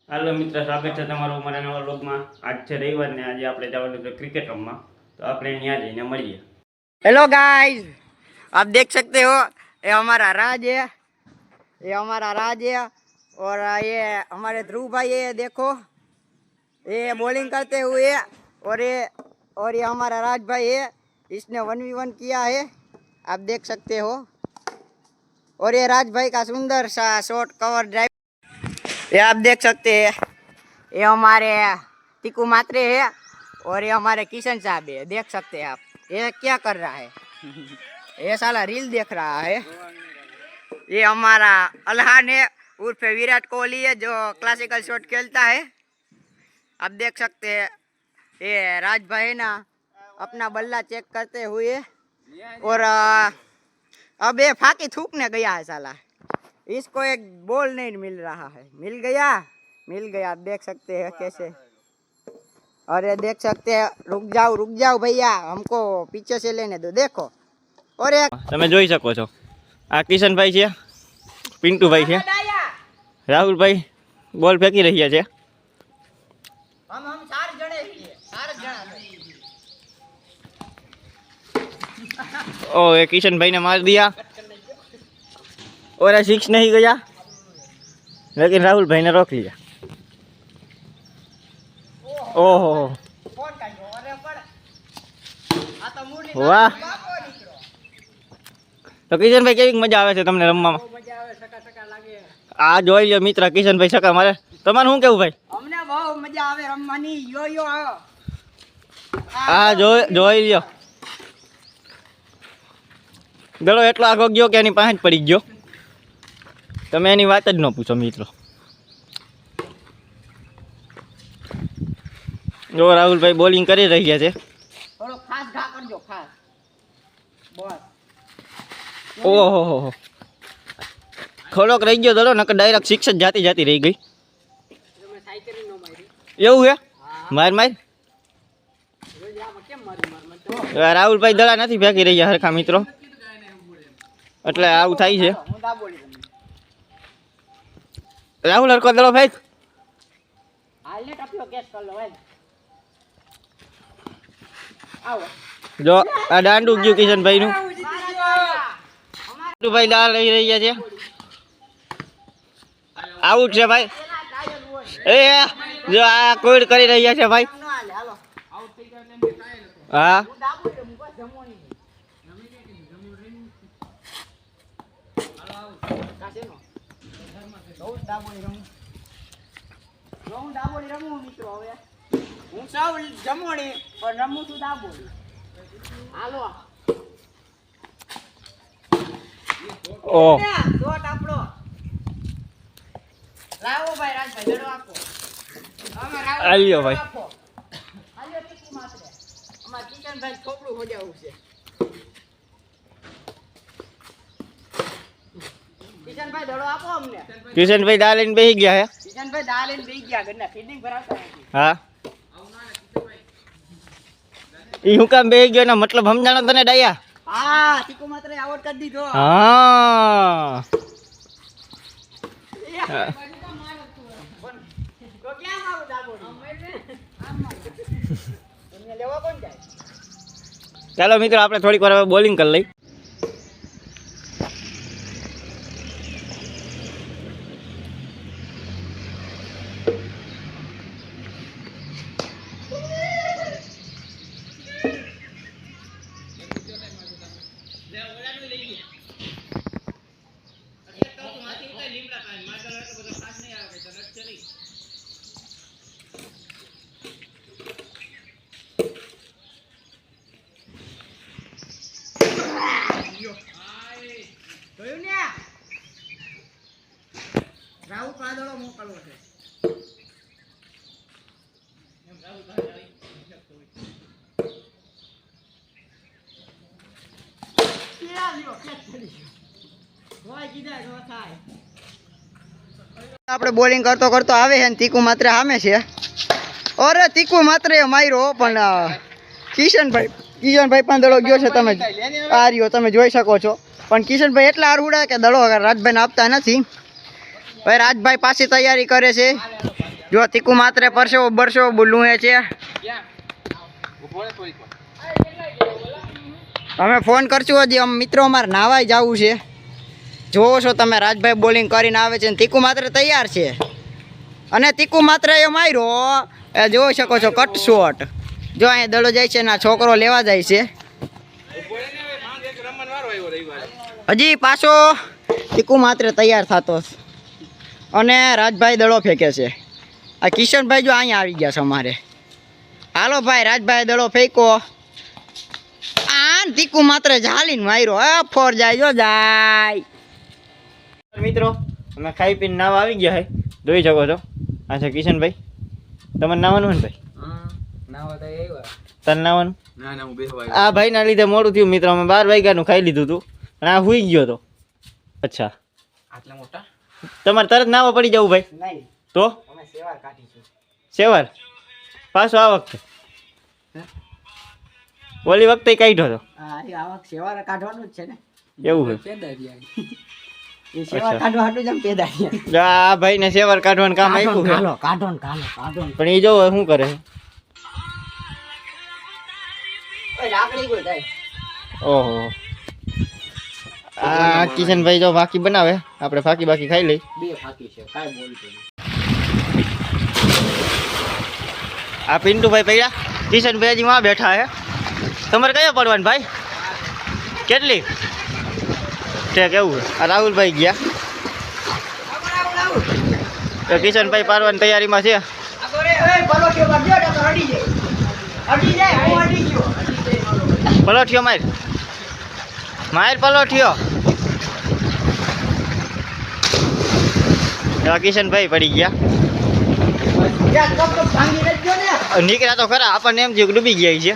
હાલો મિત્ર, સ્વાગત છે તમારું અમારા નવા વ્લોગમાં। આજ છે રવિવાર ને આજે આપણે જવાનું છે ક્રિકેટ રમવા, તો આપણે ત્યાં જઈને મળીએ। हेलो गाइस, आप देख सकते हो ये हमारा राज है, ये हमारा राज है। और ये हमारे ध्रुव भाई है, देखो ये बॉलिंग करते हुए। और ये हमारा राज भाई है, इसने 1v1 किया है, आप देख सकते हो। और ये राज भाई का सुंदर सा शॉट कवर ड्राइव, ये आप देख सकते हैं। ये हमारे टीकू मात्रे है और ये हमारे किशन साहब है, देख सकते हैं आप। ये क्या कर रहा है? ये साला रील देख रहा है। ये हमारा अल्हान है उर्फ विराट कोहली है, जो क्लासिकल शॉट खेलता है, आप देख सकते हैं। ये राज भाई ना अपना बल्ला चेक करते हुए। और अब ये फाकी थूकने गया है साला, इसको एक बॉल नहीं मिल रहा है। मिल गया, आप देख सकते हैं कैसे। और ये देख सकते हैं, रुक जाओ भैया, हमको पीछे से लेने दो, देखो। और एक તમે જોઈ શકો છો, આ કિશનભાઈ છે, પિન્ટુભાઈ છે, રાહુલભાઈ બોલ ફેંકી રહ્યા છે। हम चार जने છીએ, चार जણા। ओ ये किशनभाई ने मार दिया और सिक्स नहीं गया, लेकिन राहुल भाई ने रोक लिया। ओहो फोन काढ्यो, अरे पण आता मुरली वाह। बापो નીકળો। तो किशनभाई केवी मजा आवे छे तमने रमवामां? મજા આવે, સકા સકા લાગે। आ જોઈ લ્યો મિત્ર, કિશનભાઈ સકા મારે, તમારે શું કેવું ભાઈ? અમને બહુ મજા આવે રમવાની। યો આવો, આ જોઈ લ્યો, ગળો એટલો આગો ગયો કે એની પાસે જ પડી ગયો, તમે એની વાત જ ન પૂછો મિત્રો। જો રાહુલભાઈ બોલિંગ કરી રહ્યા છે। થોડો ખાસ ઘા કરજો, ખાસ બસ। ઓહો થોડોક રહી ગયો દડો, નકર ડાયરેક્ટ સિક્સ જ જાતી રહી ગઈ। તમે સાયકલ નો મારી એવું હે? માર રોજ આમાં કેમ મારી રાહુલભાઈ દડા નથી ફેંકી રહ્યા હરખા મિત્રો, એટલે આવું થાય છે। હું દાબોડી તમને રાહુલ હરખો દડો ફેંક। હાલને ટપ્યો કેસ કર લો ભાઈ। આવો જો આ દાંડું ગયું કિશનભાઈ નું, ભાઈ દાળ લઈ રહ્યા છે, આઉટ છે ભાઈ। એ જો આ કોડ કરી રહ્યા છે ભાઈ। હા હું સૌ જમોણી પણ રમું છું દાબોડી। હાલો ઓહ શોટ આપણો લાવો ભાઈ, રાજભાઈ દડો આપો। અમે રાવ આલ્યો ભાઈ। આપો, આલ્યો ટીકુ માત્રે, અમાર કિશનભાઈ ખોપડું હોજાવું છે। કિશનભાઈ દડો આપો અમને। કિશનભાઈ દાળ લઈને બેસી ગયા હે। કિશનભાઈ દા લઈને બેસી ગયા, ઘરના ફીડિંગ ભરાવતા નથી। હા ઈ હું કામ બેસી ગયો, એનો મતલબ સમજાણો તને ડાયા? હા, ટીકુ માત્રે આઉટ કરી દીધો। હા તો ક્યાં મારું દાબોડી? તમને લેવા કોણ જાય? ચાલો મિત્રો, આપણે થોડીક વાર હવે બોલિંગ કરી લઈ। જોયું ને? રાહુલ પાદળો મોકલવો છે। આપણે બોલિંગ કરતો કરતો આવે છે ને તીકુ માત્ર સામે છે। અરે તીકુ માત્ર માર્યો, પણ કિશનભાઈ પણ દડો ગયો છે, તમે આ રહ્યો, તમે જોઈ શકો છો। પણ કિશનભાઈ એટલા આરહુડા કે દડો રાજભાઈને આપતા નથી। ભાઈ રાજભાઈ પાછી તૈયારી કરે છે। જો તીકુ માત્રે પરસેવો બરસો બોલું છે. અમે ફોન કરશું હજી મિત્રો અમારે નાવાય જવું છે. જોવો છો તમે રાજભાઈ બોલિંગ કરીને આવે છે ને તીકુ માત્ર તૈયાર છે અને તીકુ માત્ર એ માર્યો એ જોઈ શકો છો કટ શોટ. જો અહીંયા દડો જાય છે ને આ છોકરો લેવા જાય છે. હજી પાછો તીકુ માત્ર તૈયાર થતો અને રાજભાઈ દડો ફેંકે છે. આ કિશનભાઈ જો અહીંયા આવી ગયા છે અમારે. હાલો ભાઈ રાજભાઈ દડો ફેંકો. તીકુ માત્ર ઝાલીને માર્યો. ફોર જાય જો જાય. મિત્રો અમે ખાઈ પીને નાવા આવી ગયા હે. જોઈ શકો છો આ છે કિશનભાઈ. તમારે નાવાનું હોય ને ભાઈ? તારે નાવાનું? આ ભાઈના લીધે મોડું થયું મિત્રો. અમે 12 વાગ્યાનું ખાઈ લીધું હતું અને આ હુઈ ગયો તો. અચ્છા આટલા મોટા તમારે તરત નાવા પડી જવું ભાઈ? નહીં તો અમે સેવાર કાઢીશું. સેવાર પાછો આ વખતે? ઓલી વખતે કાઢ્યો હતો. આ વખત સેવાર કાઢવાનું જ છે ને. એવું છે? એ સેવાર કાઢવા હાટું જ આમ પેદાડ્યા. આ ભાઈને સેવાર કાઢવાનું કામ આપ્યું છે. કાઢો પણ એ જો શું કરે છે. લાકડી કોઈ થાય. ઓહો આ કિશનભાઈ જો ફાકી બનાવે. આપણે ફાકી બાકી ખાઈ લઈ. બે ફાકી છે કાઈ બોલતો નહીં. આ પિન્ટુભાઈ પડ્યા. કિશનભાઈ હજી માં બેઠા હે. તમારે કયો પડવાનું ભાઈ? કેટલી તે કેવું? આ રાહુલભાઈ ગયા તો કિશનભાઈ પાડવાની તૈયારીમાં છે. પલોઠિયો માર પલોઠિયો. એવા કિશનભાઈ પડી ગયા. નીકળ્યા તો ખરા આપણને એમ થયું કે ડૂબી ગયા છે.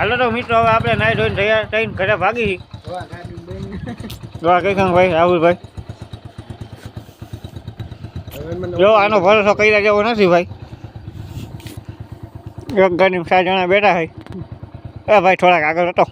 હાલો તો મિત્રો હવે આપણે નાઈ ધોઈને તૈયાર થઈને ઘરે ભાગી કઈ ભાઈ રાહુલભાઈ જો આનો ભરોસો કર્યા જેવો નથી ભાઈ એક ગાડીમાં 7 જણા બેઠા હોય એ ભાઈ થોડાક આગળ હતો